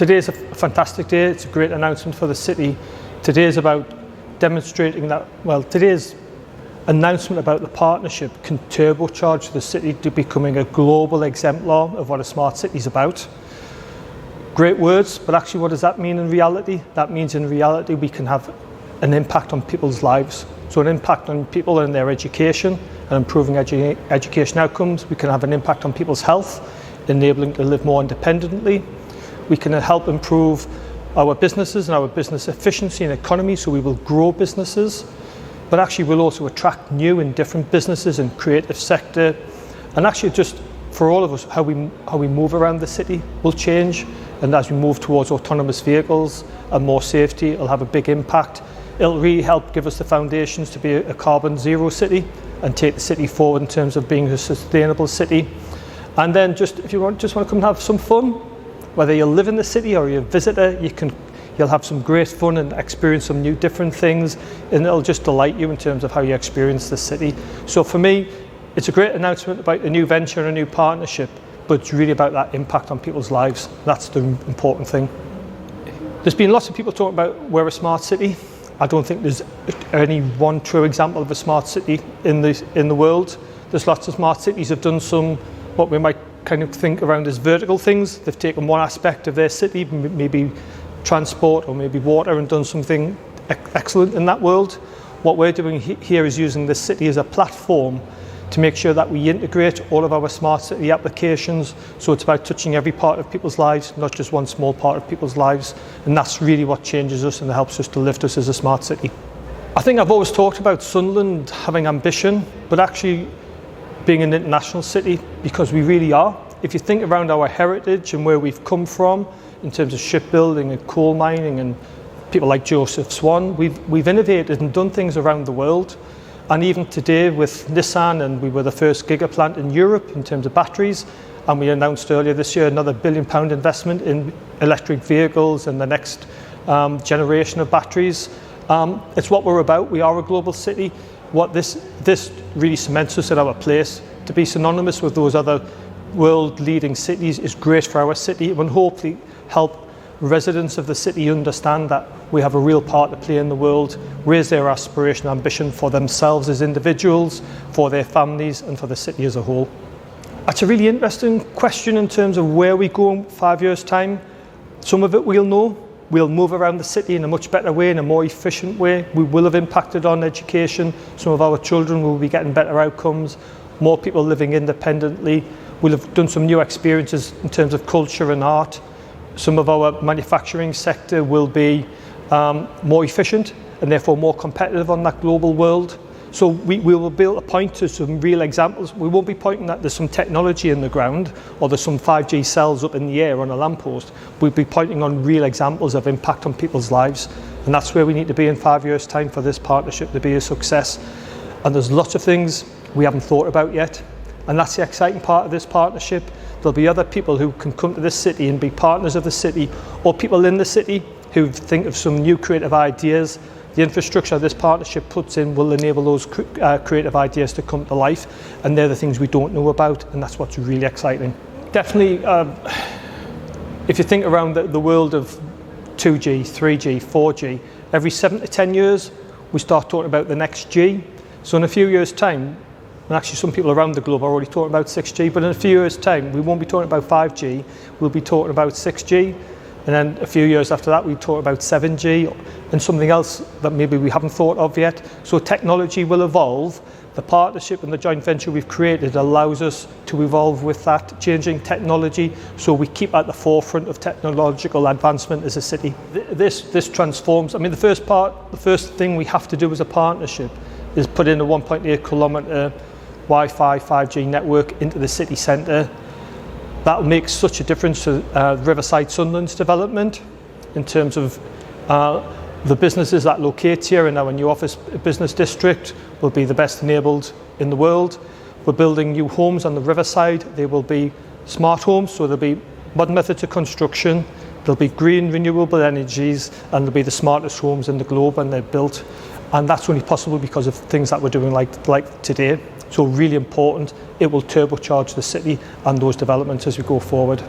Today is a fantastic day. It's a great announcement for the city. Today is about demonstrating that, well, today's announcement about the partnership can turbocharge the city to becoming a global exemplar of what a smart city is about. Great words, but actually what does that mean in reality? That means in reality we can have an impact on people's lives. So an impact on people and their education and improving education outcomes. We can have an impact on people's health, enabling to live more independently. We can help improve our businesses and our business efficiency and economy, so we will grow businesses, but actually we'll also attract new and different businesses in creative sector. And actually just for all of us, how we move around the city will change. And as we move towards autonomous vehicles and more safety, it'll have a big impact. It'll really help give us the foundations to be a carbon zero city and take the city forward in terms of being a sustainable city. And then if you just want to come and have some fun, whether you live in the city or you're a visitor, you'll have some great fun and experience some new different things, and it'll just delight you in terms of how you experience the city. So for me, it's a great announcement about a new venture and a new partnership, but it's really about that impact on people's lives. That's the important thing. There's been lots of people talking about we're a smart city. I don't think there's any one true example of a smart city in the world. There's lots of smart cities have done some what we might kind of think around as vertical things. They've taken one aspect of their city, maybe transport or maybe water, and done something excellent in that world. What we're doing here is using the city as a platform to make sure that we integrate all of our smart city applications. So it's about touching every part of people's lives, not just one small part of people's lives. And that's really what changes us and helps us to lift us as a smart city. I think I've always talked about Sunderland having ambition, but actually being an international city, because we really are. If you think around our heritage and where we've come from in terms of shipbuilding and coal mining and people like Joseph Swan, we've innovated and done things around the world. And even today with Nissan, and we were the first gigaplant in Europe in terms of batteries, and we announced earlier this year another £1 billion investment in electric vehicles and the next generation of batteries. It's what we're about. We are a global city. What this really cements us in our place. To be synonymous with those other world-leading cities is great for our city. It will hopefully help residents of the city understand that we have a real part to play in the world, raise their aspiration and ambition for themselves as individuals, for their families and for the city as a whole. That's a really interesting question in terms of where we go in 5 years' time. Some of it we'll know. We'll move around the city in a much better way, in a more efficient way. We will have impacted on education. Some of our children will be getting better outcomes, more people living independently. We'll have done some new experiences in terms of culture and art. Some of our manufacturing sector will be more efficient and therefore more competitive on that global world. So we will be able to point to some real examples. We won't be pointing that there's some technology in the ground or there's some 5G cells up in the air on a lamppost. We'll be pointing on real examples of impact on people's lives. And that's where we need to be in 5 years' time for this partnership to be a success. And there's lots of things we haven't thought about yet. And that's the exciting part of this partnership. There'll be other people who can come to this city and be partners of the city, or people in the city who think of some new creative ideas. The infrastructure this partnership puts in will enable those creative ideas to come to life, and they're the things we don't know about, and that's what's really exciting. Definitely, if you think around the world of 2G, 3G, 4G, every 7 to 10 years we start talking about the next G. So in a few years' time, and actually some people around the globe are already talking about 6G, but in a few years' time we won't be talking about 5G, we'll be talking about 6G. And then a few years after that, we talk about 7G and something else that maybe we haven't thought of yet. So technology will evolve. The partnership and the joint venture we've created allows us to evolve with that changing technology, so we keep at the forefront of technological advancement as a city. This transforms. I mean, the first thing we have to do as a partnership is put in a 1.8 kilometre Wi-Fi 5G network into the city centre. That will make such a difference to Riverside Sunderland's development in terms of the businesses that locate here in our new office business district will be the best enabled in the world. We're building new homes on the Riverside. They will be smart homes, so there'll be modern methods of construction, there'll be green renewable energies, and they'll be the smartest homes in the globe when they're built. And that's only possible because of things that we're doing like today. So really important. It will turbocharge the city and those developments as we go forward.